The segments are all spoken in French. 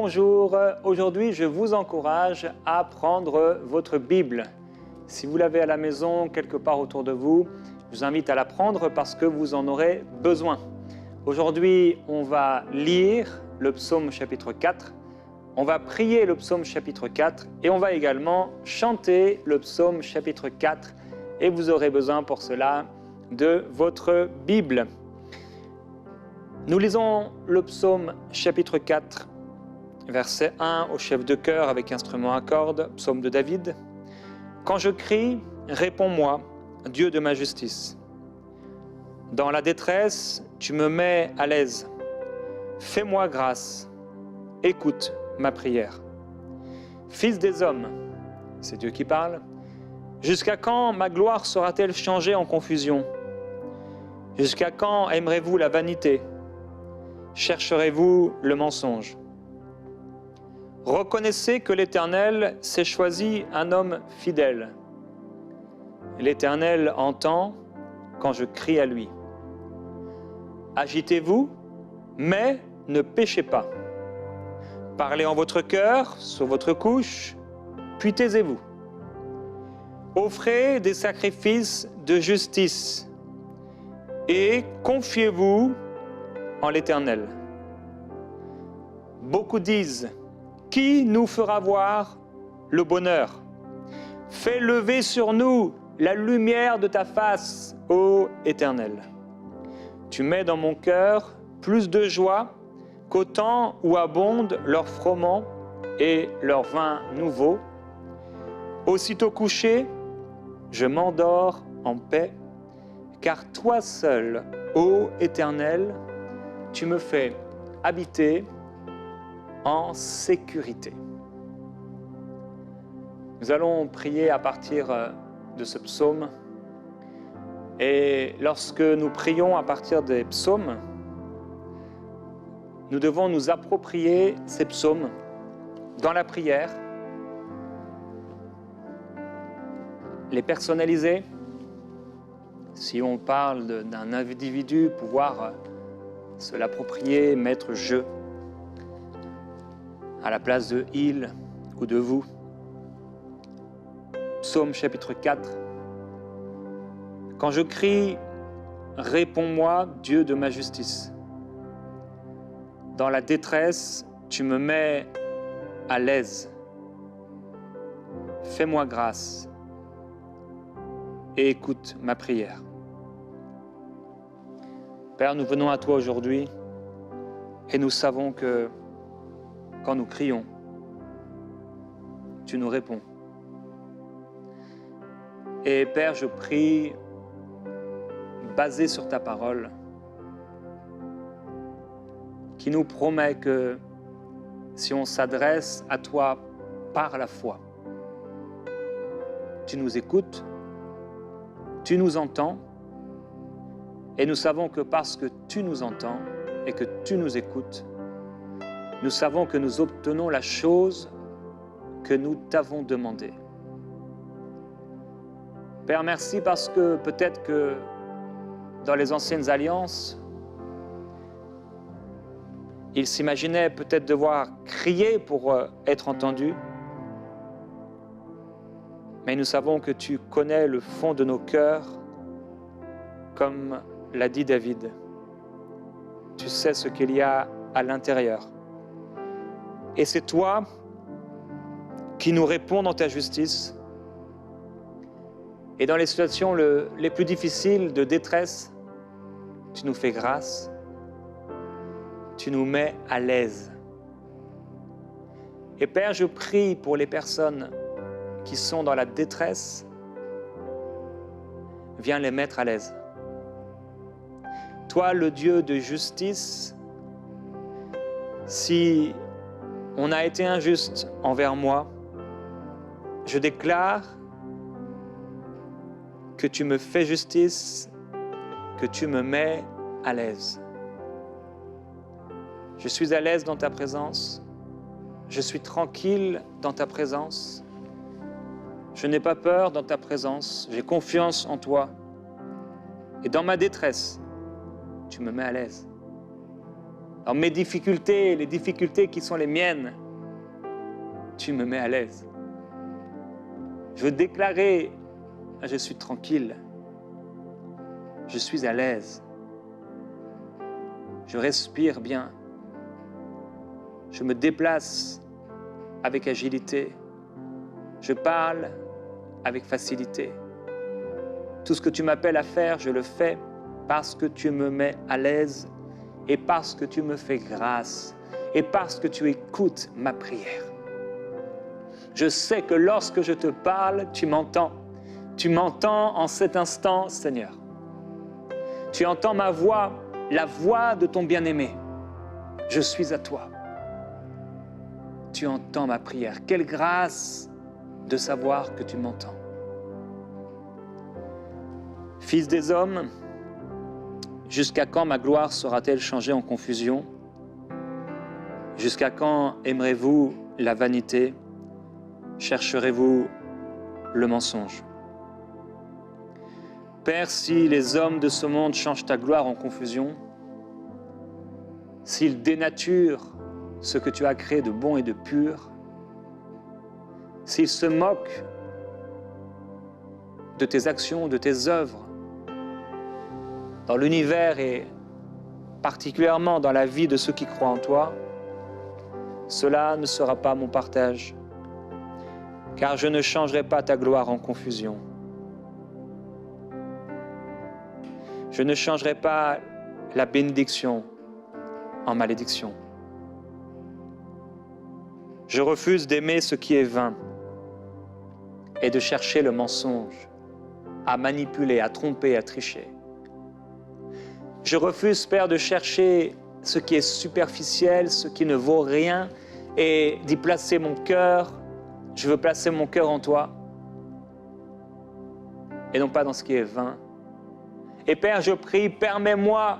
bonjour. Aujourd'hui, je vous encourage à prendre votre Bible. Si vous l'avez à la maison, quelque part autour de vous, je vous invite à la prendre parce que vous en aurez besoin. Aujourd'hui, on va lire le psaume chapitre 4, on va prier le psaume chapitre 4 et on va également chanter le psaume chapitre 4 et vous aurez besoin pour cela de votre Bible. Nous lisons le psaume chapitre 4, verset 1 au chef de chœur avec instrument à cordes, psaume de David. Quand je crie, réponds-moi, Dieu de ma justice. Dans la détresse, tu me mets à l'aise. Fais-moi grâce, écoute ma prière. Fils des hommes, c'est Dieu qui parle, jusqu'à quand ma gloire sera-t-elle changée en confusion? Jusqu'à quand aimerez-vous la vanité? Chercherez-vous le mensonge? Reconnaissez que l'Éternel s'est choisi un homme fidèle. L'Éternel entend quand je crie à lui. Agitez-vous, mais ne péchez pas. Parlez en votre cœur, sur votre couche, puis taisez-vous. Offrez des sacrifices de justice et confiez-vous en l'Éternel. Beaucoup disent, qui nous fera voir le bonheur? Fais lever sur nous la lumière de ta face, ô Éternel. Tu mets dans mon cœur plus de joie qu'au temps où abondent leurs froment et leur vin nouveau. Aussitôt couché, je m'endors en paix, car toi seul, ô Éternel, tu me fais habiter en sécurité. Nous allons prier à partir de ce psaume. Et lorsque nous prions à partir des psaumes, nous devons nous approprier ces psaumes dans la prière, les personnaliser. Si on parle d'un individu, pouvoir se l'approprier, mettre « je » à la place de « il » ou de « vous ». Psaume chapitre 4. Quand je crie, réponds-moi, Dieu de ma justice. Dans la détresse, tu me mets à l'aise. Fais-moi grâce et écoute ma prière. Père, nous venons à toi aujourd'hui et nous savons que quand nous crions, tu nous réponds. Et Père, je prie, basé sur ta parole, qui nous promet que si on s'adresse à toi par la foi, tu nous écoutes, tu nous entends, et nous savons que parce que tu nous entends et que tu nous écoutes, nous savons que nous obtenons la chose que nous t'avons demandée. Père, merci parce que peut-être que dans les anciennes alliances, ils s'imaginaient peut-être devoir crier pour être entendus, mais nous savons que tu connais le fond de nos cœurs, comme l'a dit David. Tu sais ce qu'il y a à l'intérieur. Et c'est toi qui nous réponds dans ta justice. Et dans les situations les plus difficiles de détresse, tu nous fais grâce, tu nous mets à l'aise. Et Père, je prie pour les personnes qui sont dans la détresse, viens les mettre à l'aise. Toi, le Dieu de justice, si on a été injuste envers moi, je déclare que tu me fais justice, que tu me mets à l'aise. Je suis à l'aise dans ta présence, je suis tranquille dans ta présence, je n'ai pas peur dans ta présence, j'ai confiance en toi. Et dans ma détresse, tu me mets à l'aise. Dans mes difficultés, les difficultés qui sont les miennes, tu me mets à l'aise. Je veux déclarer, je suis tranquille, je suis à l'aise, je respire bien, je me déplace avec agilité, je parle avec facilité. Tout ce que tu m'appelles à faire, je le fais parce que tu me mets à l'aise et parce que tu me fais grâce et parce que tu écoutes ma prière. Je sais que lorsque je te parle, tu m'entends. Tu m'entends en cet instant, Seigneur. Tu entends ma voix, la voix de ton bien-aimé. Je suis à toi. Tu entends ma prière. Quelle grâce de savoir que tu m'entends. Fils des hommes, jusqu'à quand ma gloire sera-t-elle changée en confusion? Jusqu'à quand aimerez-vous la vanité? Chercherez-vous le mensonge? Père, si les hommes de ce monde changent ta gloire en confusion, s'ils dénaturent ce que tu as créé de bon et de pur, s'ils se moquent de tes actions, de tes œuvres, dans l'univers et particulièrement dans la vie de ceux qui croient en toi, cela ne sera pas mon partage, car je ne changerai pas ta gloire en confusion. Je ne changerai pas la bénédiction en malédiction. Je refuse d'aimer ce qui est vain et de chercher le mensonge, à manipuler, à tromper, à tricher. Je refuse, Père, de chercher ce qui est superficiel, ce qui ne vaut rien, et d'y placer mon cœur. Je veux placer mon cœur en toi, et non pas dans ce qui est vain. Et Père, je prie, permets-moi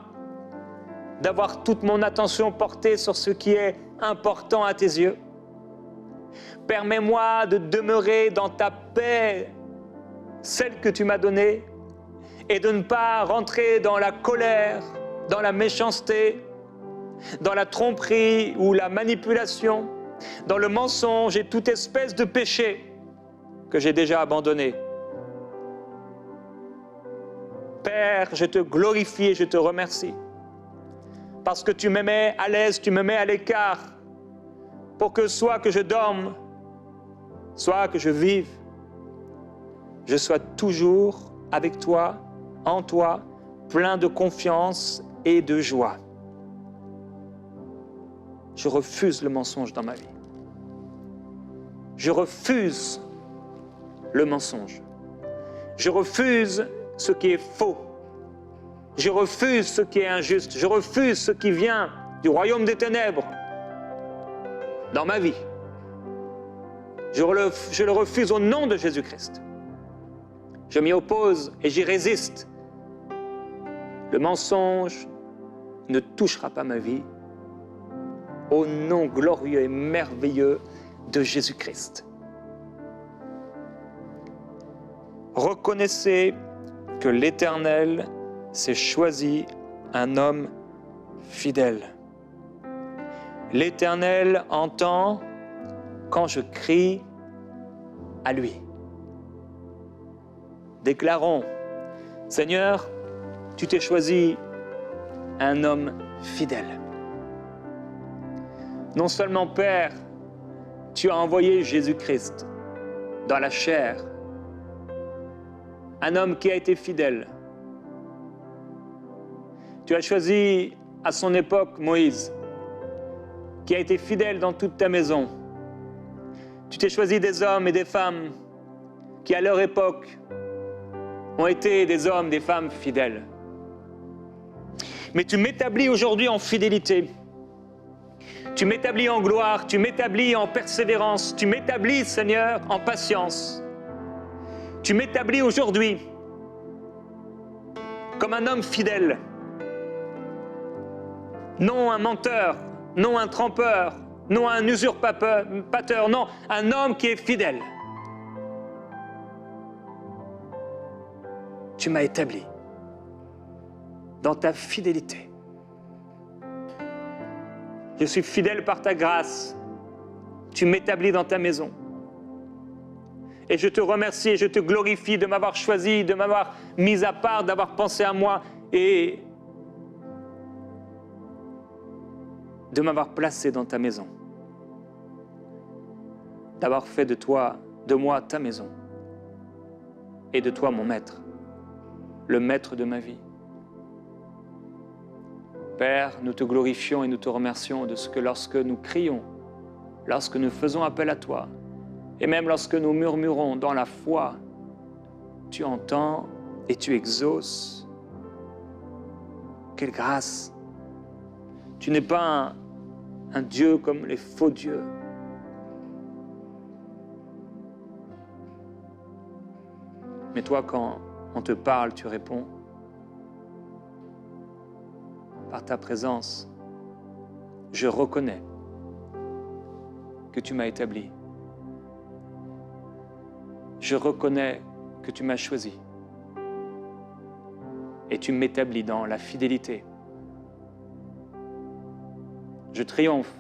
d'avoir toute mon attention portée sur ce qui est important à tes yeux. Permets-moi de demeurer dans ta paix, celle que tu m'as donnée, et de ne pas rentrer dans la colère, dans la méchanceté, dans la tromperie ou la manipulation, dans le mensonge et toute espèce de péché que j'ai déjà abandonné. Père, je te glorifie et je te remercie parce que tu me mets à l'aise, tu me mets à l'écart pour que soit que je dorme, soit que je vive, je sois toujours avec toi, en toi, plein de confiance et de joie. Je refuse le mensonge dans ma vie. Je refuse le mensonge. Je refuse ce qui est faux. Je refuse ce qui est injuste. Je refuse ce qui vient du royaume des ténèbres dans ma vie. Je le refuse au nom de Jésus-Christ. Je m'y oppose et j'y résiste. Le mensonge ne touchera pas ma vie. Au nom glorieux et merveilleux de Jésus-Christ. Reconnaissez que l'Éternel s'est choisi un homme fidèle. L'Éternel entend quand je crie à lui. Déclarons, Seigneur, tu t'es choisi un homme fidèle. Non seulement, Père, tu as envoyé Jésus-Christ dans la chair, un homme qui a été fidèle. Tu as choisi à son époque Moïse, qui a été fidèle dans toute ta maison. Tu t'es choisi des hommes et des femmes qui, à leur époque, ont été des hommes, des femmes fidèles. Mais tu m'établis aujourd'hui en fidélité. Tu m'établis en gloire, tu m'établis en persévérance, tu m'établis, Seigneur, en patience. Tu m'établis aujourd'hui comme un homme fidèle. Non un menteur, non un trompeur, non un usurpateur, non, un homme qui est fidèle. Tu m'as établi dans ta fidélité. Je suis fidèle par ta grâce. Tu m'établis dans ta maison. Et je te remercie et je te glorifie de m'avoir choisi, de m'avoir mis à part, d'avoir pensé à moi et de m'avoir placé dans ta maison. D'avoir fait de moi ta maison. Et de toi mon maître, le maître de ma vie. Père, nous te glorifions et nous te remercions de ce que lorsque nous crions, lorsque nous faisons appel à toi, et même lorsque nous murmurons dans la foi, tu entends et tu exauces. Quelle grâce! Tu n'es pas un Dieu comme les faux dieux. Mais toi, quand on te parle, tu réponds. Par ta présence, je reconnais que tu m'as établi. Je reconnais que tu m'as choisi. Et tu m'établis dans la fidélité. Je triomphe.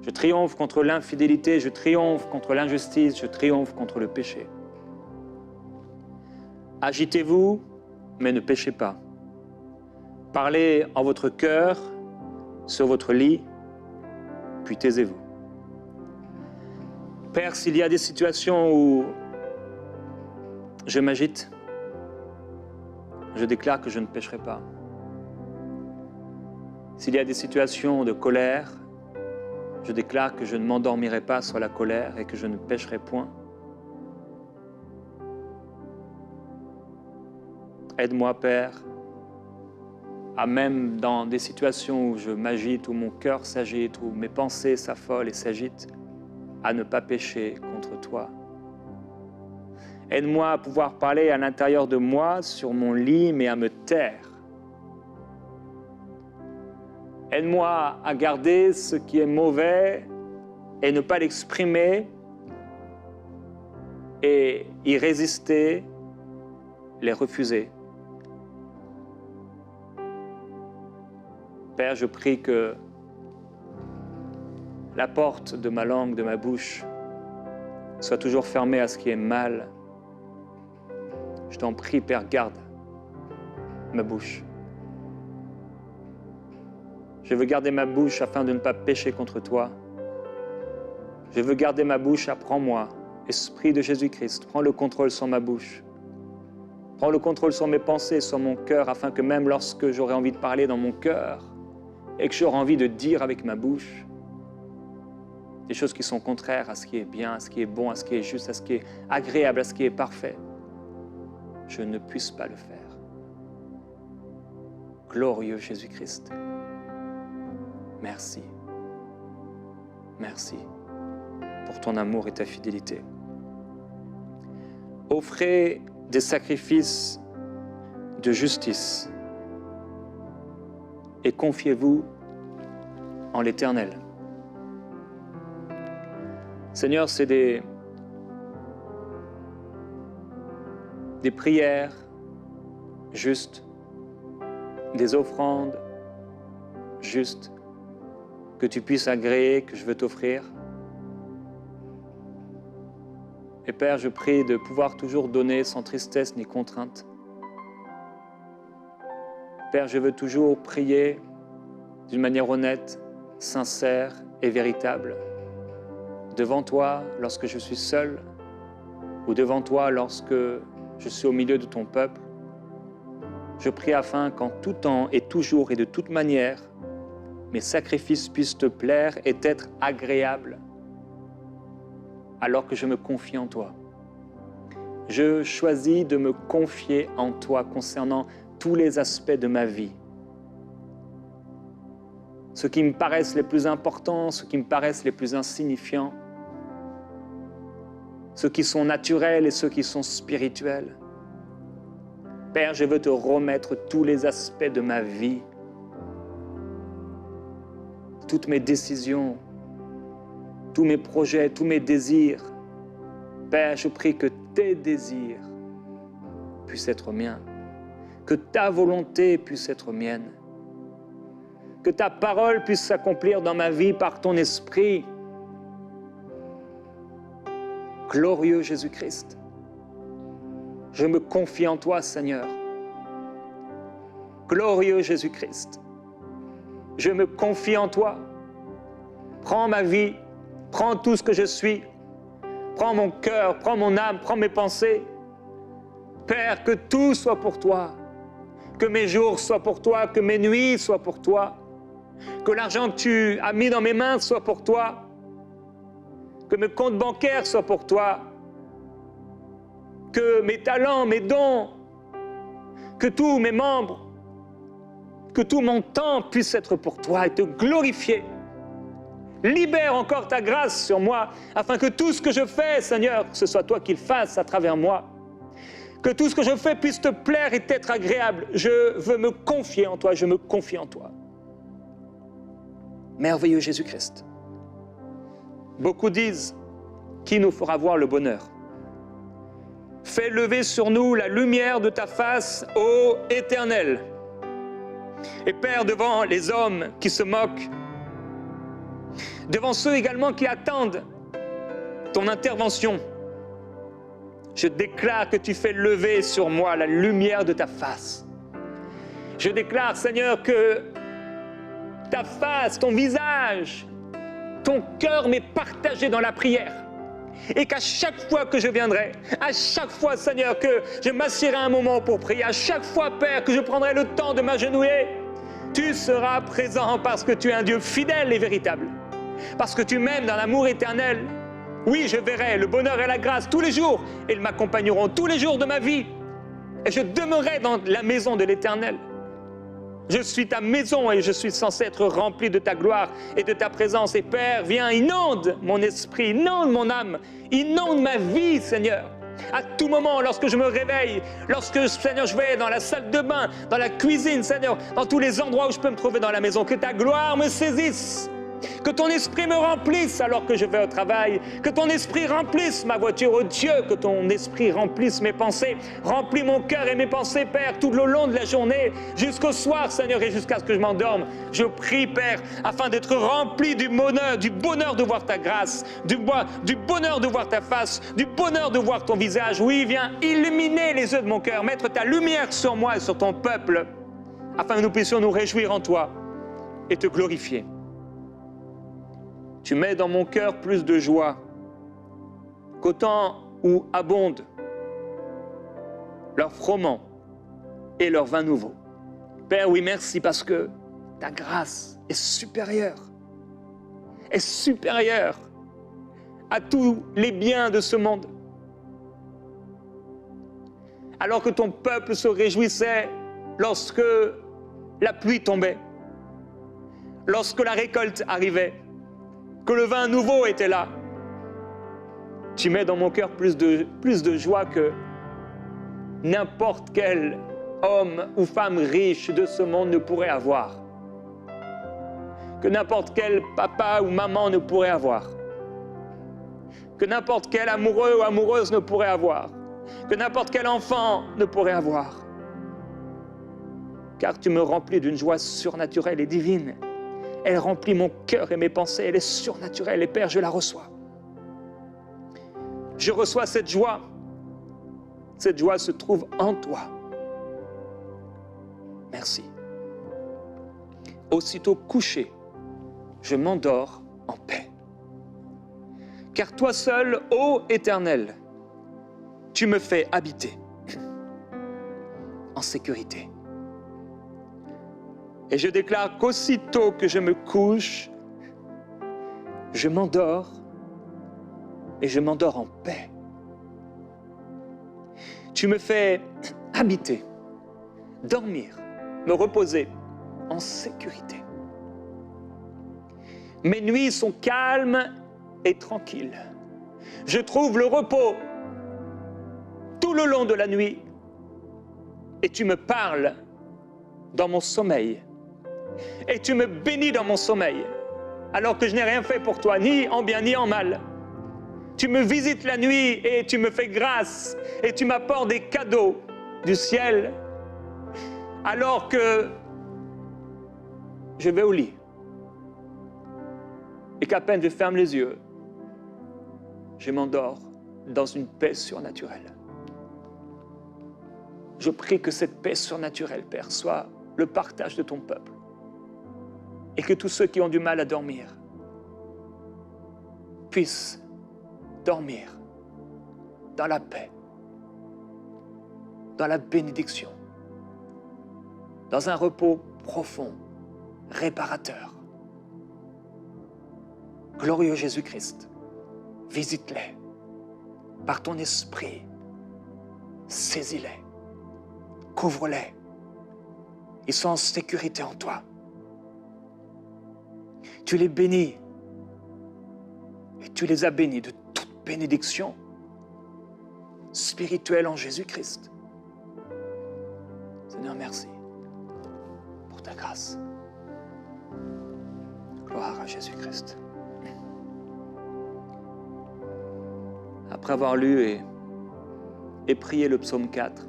Je triomphe contre l'infidélité, je triomphe contre l'injustice, je triomphe contre le péché. Agitez-vous, mais ne péchez pas. Parlez en votre cœur, sur votre lit, puis taisez-vous. Père, s'il y a des situations où je m'agite, je déclare que je ne pécherai pas. S'il y a des situations de colère, je déclare que je ne m'endormirai pas sur la colère et que je ne pécherai point. Aide-moi, Père, à même dans des situations où je m'agite, où mon cœur s'agite, où mes pensées s'affolent et s'agitent, à ne pas pécher contre toi. Aide-moi à pouvoir parler à l'intérieur de moi, sur mon lit, mais à me taire. Aide-moi à garder ce qui est mauvais et ne pas l'exprimer et y résister, les refuser. Père, je prie que la porte de ma langue, de ma bouche, soit toujours fermée à ce qui est mal. Je t'en prie, Père, garde ma bouche. Je veux garder ma bouche afin de ne pas pécher contre toi. Je veux garder ma bouche, apprends-moi. Esprit de Jésus-Christ, prends le contrôle sur ma bouche. Prends le contrôle sur mes pensées, sur mon cœur, afin que même lorsque j'aurai envie de parler dans mon cœur, et que j'aurai envie de dire avec ma bouche des choses qui sont contraires à ce qui est bien, à ce qui est bon, à ce qui est juste, à ce qui est agréable, à ce qui est parfait, je ne puisse pas le faire. Glorieux Jésus-Christ, merci. Merci pour ton amour et ta fidélité. Offrez des sacrifices de justice et confiez-vous en l'Éternel. Seigneur, c'est des prières justes, des offrandes justes que tu puisses agréer, que je veux t'offrir. Et Père, je prie de pouvoir toujours donner sans tristesse ni contrainte. Père, je veux toujours prier d'une manière honnête, sincère et véritable, devant toi lorsque je suis seul, ou devant toi lorsque je suis au milieu de ton peuple. Je prie afin qu'en tout temps et toujours et de toute manière, mes sacrifices puissent te plaire et être agréables, alors que je me confie en toi. Je choisis de me confier en toi concernant tous les aspects de ma vie. Ceux qui me paraissent les plus importants, ceux qui me paraissent les plus insignifiants, ceux qui sont naturels et ceux qui sont spirituels. Père, je veux te remettre tous les aspects de ma vie, toutes mes décisions, tous mes projets, tous mes désirs. Père, je prie que tes désirs puissent être miens, que ta volonté puisse être mienne, que ta parole puisse s'accomplir dans ma vie par ton esprit. Glorieux Jésus-Christ, je me confie en toi, Seigneur. Glorieux Jésus-Christ, je me confie en toi. Prends ma vie, prends tout ce que je suis, prends mon cœur, prends mon âme, prends mes pensées. Père, que tout soit pour toi, que mes jours soient pour toi, que mes nuits soient pour toi, que l'argent que tu as mis dans mes mains soit pour toi, que mes comptes bancaires soient pour toi, que mes talents, mes dons, que tous mes membres, que tout mon temps puisse être pour toi et te glorifier. Libère encore ta grâce sur moi, afin que tout ce que je fais, Seigneur, que ce soit toi qui le fasses à travers moi. Que tout ce que je fais puisse te plaire et t'être agréable. Je veux me confier en toi, je me confie en toi. Merveilleux Jésus-Christ. Beaucoup disent, qui nous fera voir le bonheur? Fais lever sur nous la lumière de ta face, ô Éternel. Et Père, devant les hommes qui se moquent, devant ceux également qui attendent ton intervention, je déclare que tu fais lever sur moi la lumière de ta face. Je déclare, Seigneur, que ta face, ton visage, ton cœur m'est partagé dans la prière. Et qu'à chaque fois que je viendrai, à chaque fois, Seigneur, que je m'assierai un moment pour prier, à chaque fois, Père, que je prendrai le temps de m'agenouiller, tu seras présent parce que tu es un Dieu fidèle et véritable. Parce que tu m'aimes dans l'amour éternel. Oui, je verrai le bonheur et la grâce tous les jours, et ils m'accompagneront tous les jours de ma vie. Et je demeurerai dans la maison de l'Éternel. Je suis ta maison et je suis censé être rempli de ta gloire et de ta présence. Et Père, viens, inonde mon esprit, inonde mon âme, inonde ma vie, Seigneur. À tout moment, lorsque je me réveille, lorsque, Seigneur, je vais dans la salle de bain, dans la cuisine, Seigneur, dans tous les endroits où je peux me trouver dans la maison, que ta gloire me saisisse. Que ton esprit me remplisse alors que je vais au travail. Que ton esprit remplisse ma voiture, oh Dieu. Que ton esprit remplisse mes pensées. Remplis mon cœur et mes pensées, Père, tout le long de la journée, jusqu'au soir, Seigneur, et jusqu'à ce que je m'endorme. Je prie, Père, afin d'être rempli du bonheur de voir ta grâce, du bonheur de voir ta face, du bonheur de voir ton visage. Oui, viens illuminer les yeux de mon cœur, mettre ta lumière sur moi et sur ton peuple, afin que nous puissions nous réjouir en toi et te glorifier. Tu mets dans mon cœur plus de joie qu'au temps où abondent leurs froment et leurs vins nouveaux. Père, oui, merci parce que ta grâce est supérieure à tous les biens de ce monde. Alors que ton peuple se réjouissait lorsque la pluie tombait, lorsque la récolte arrivait, que le vin nouveau était là. Tu mets dans mon cœur plus de joie que n'importe quel homme ou femme riche de ce monde ne pourrait avoir. Que n'importe quel papa ou maman ne pourrait avoir. Que n'importe quel amoureux ou amoureuse ne pourrait avoir. Que n'importe quel enfant ne pourrait avoir. Car tu me remplis d'une joie surnaturelle et divine. Elle remplit mon cœur et mes pensées, elle est surnaturelle et Père, je la reçois. Je reçois cette joie. Cette joie se trouve en toi. Merci. Aussitôt couché, je m'endors en paix. Car toi seul, ô Éternel, tu me fais habiter en sécurité. Et je déclare qu'aussitôt que je me couche, je m'endors et je m'endors en paix. Tu me fais habiter, dormir, me reposer en sécurité. Mes nuits sont calmes et tranquilles. Je trouve le repos tout le long de la nuit et tu me parles dans mon sommeil. Et tu me bénis dans mon sommeil, alors que je n'ai rien fait pour toi, ni en bien ni en mal. Tu me visites la nuit et tu me fais grâce, et tu m'apportes des cadeaux du ciel, alors que je vais au lit et qu'à peine je ferme les yeux, je m'endors dans une paix surnaturelle. Je prie que cette paix surnaturelle, Père, soit le partage de ton peuple et que tous ceux qui ont du mal à dormir puissent dormir dans la paix, dans la bénédiction, dans un repos profond, réparateur. Glorieux Jésus-Christ, visite-les par ton esprit, saisis-les, couvre-les, ils sont en sécurité en toi. Tu les bénis et tu les as bénis de toute bénédiction spirituelle en Jésus-Christ. Seigneur, merci pour ta grâce. Gloire à Jésus-Christ. Après avoir lu et prié le psaume 4,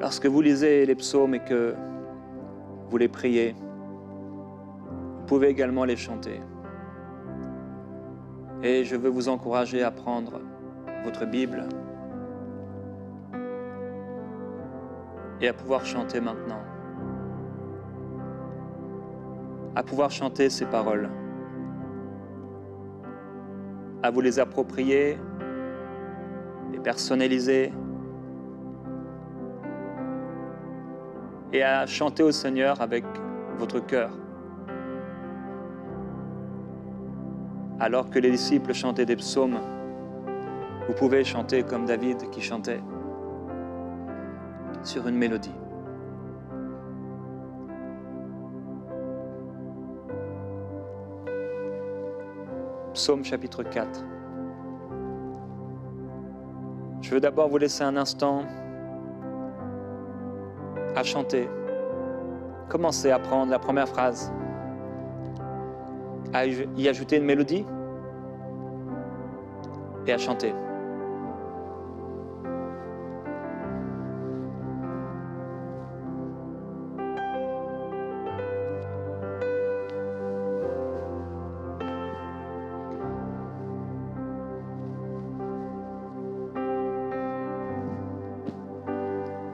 lorsque vous lisez les psaumes et que vous les priez, vous pouvez également les chanter. Et je veux vous encourager à prendre votre Bible et à pouvoir chanter maintenant, à pouvoir chanter ces paroles, à vous les approprier, les personnaliser et à chanter au Seigneur avec votre cœur. Alors que les disciples chantaient des psaumes, vous pouvez chanter comme David qui chantait sur une mélodie. Psaume chapitre 4. Je veux d'abord vous laisser un instant à chanter. Commencez à prendre la première phrase, à y ajouter une mélodie et à chanter.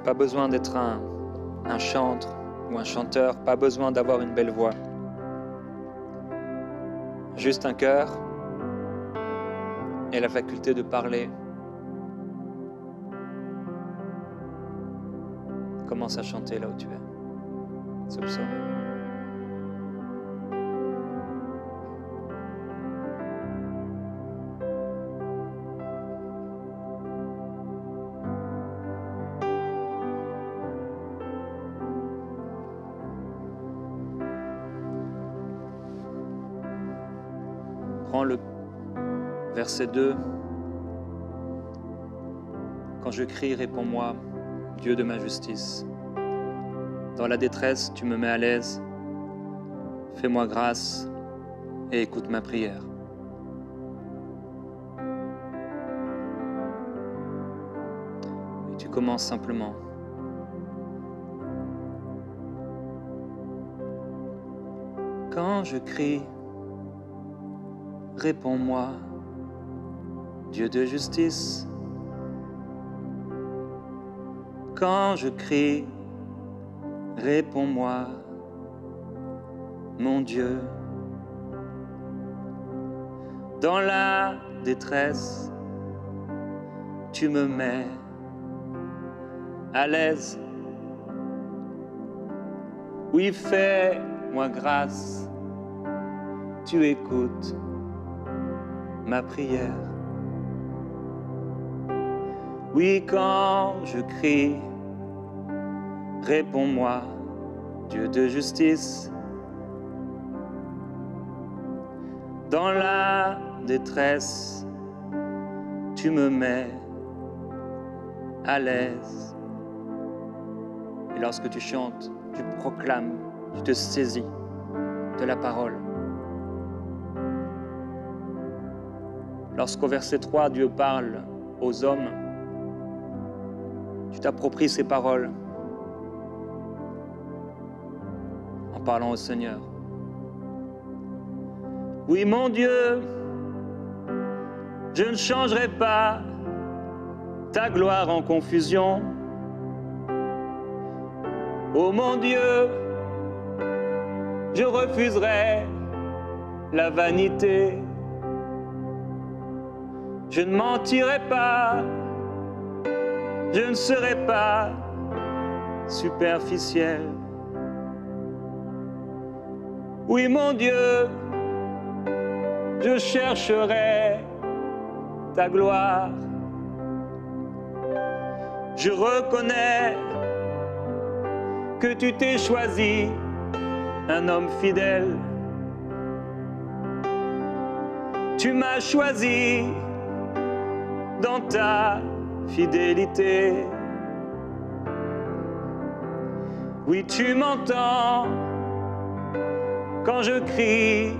Pas besoin d'être un chantre ou un chanteur, pas besoin d'avoir une belle voix. Juste un cœur et la faculté de parler. Commence à chanter là où tu es. Ce psaume. Prends le verset 2. Quand je crie, réponds-moi, Dieu de ma justice. Dans la détresse, tu me mets à l'aise. Fais-moi grâce et écoute ma prière. Et tu commences simplement. Quand je crie, réponds-moi, Dieu de justice. Quand je crie, réponds-moi, mon Dieu. Dans la détresse, tu me mets à l'aise. Oui, fais-moi grâce, tu écoutes ma prière. Oui, quand je crie, réponds-moi, Dieu de justice. Dans la détresse, tu me mets à l'aise. Et lorsque tu chantes, tu proclames, tu te saisis de la parole. Lorsqu'au verset 3, Dieu parle aux hommes, tu t'appropries ces paroles. en parlant au Seigneur. Oui, mon Dieu, je ne changerai pas ta gloire en confusion. Oh mon Dieu, je refuserai la vanité. Je ne mentirai pas, je ne serai pas superficiel. Oui, mon Dieu, je chercherai ta gloire. Je reconnais que tu t'es choisi un homme fidèle. Tu m'as choisi dans ta fidélité. Oui, tu m'entends quand je crie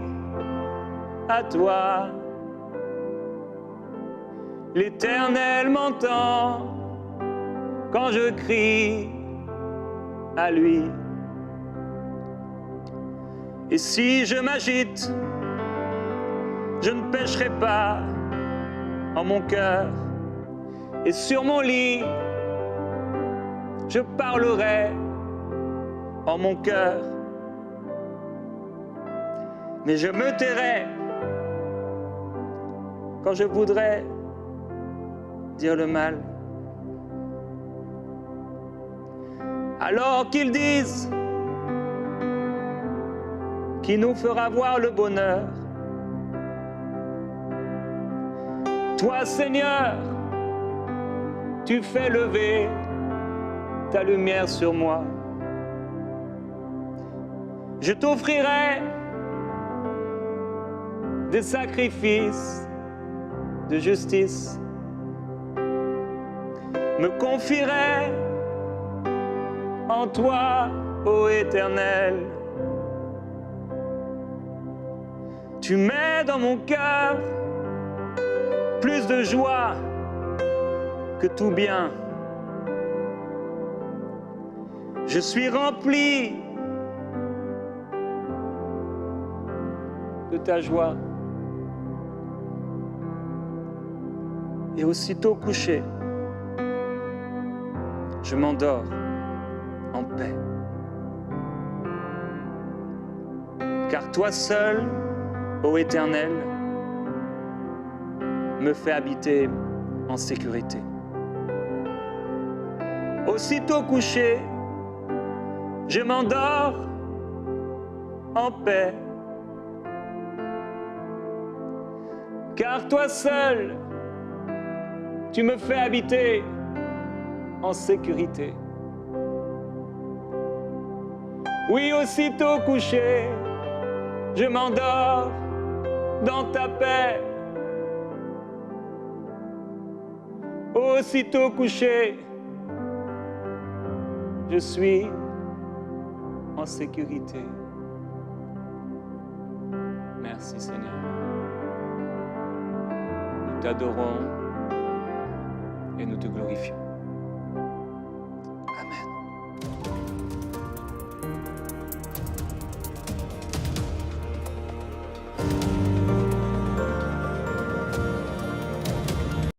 à toi. L'Éternel m'entend quand je crie à lui. Et si je m'agite, je ne pécherai pas en mon cœur. Et sur mon lit, je parlerai en mon cœur. Mais je me tairai quand je voudrais dire le mal. Alors qu'ils disent qui nous fera voir le bonheur. Toi, Seigneur, tu fais lever ta lumière sur moi. Je t'offrirai des sacrifices de justice, me confierai en toi, ô Éternel. Tu mets dans mon cœur plus de joie que tout bien. Je suis rempli de ta joie. Et aussitôt couché, je m'endors en paix. Car toi seul, ô Éternel, me fais habiter en sécurité. Aussitôt couché, je m'endors en paix. Car toi seul, tu me fais habiter en sécurité. Oui, aussitôt couché, je m'endors dans ta paix. Aussitôt couché, je suis en sécurité. Merci Seigneur. Nous t'adorons et nous te glorifions.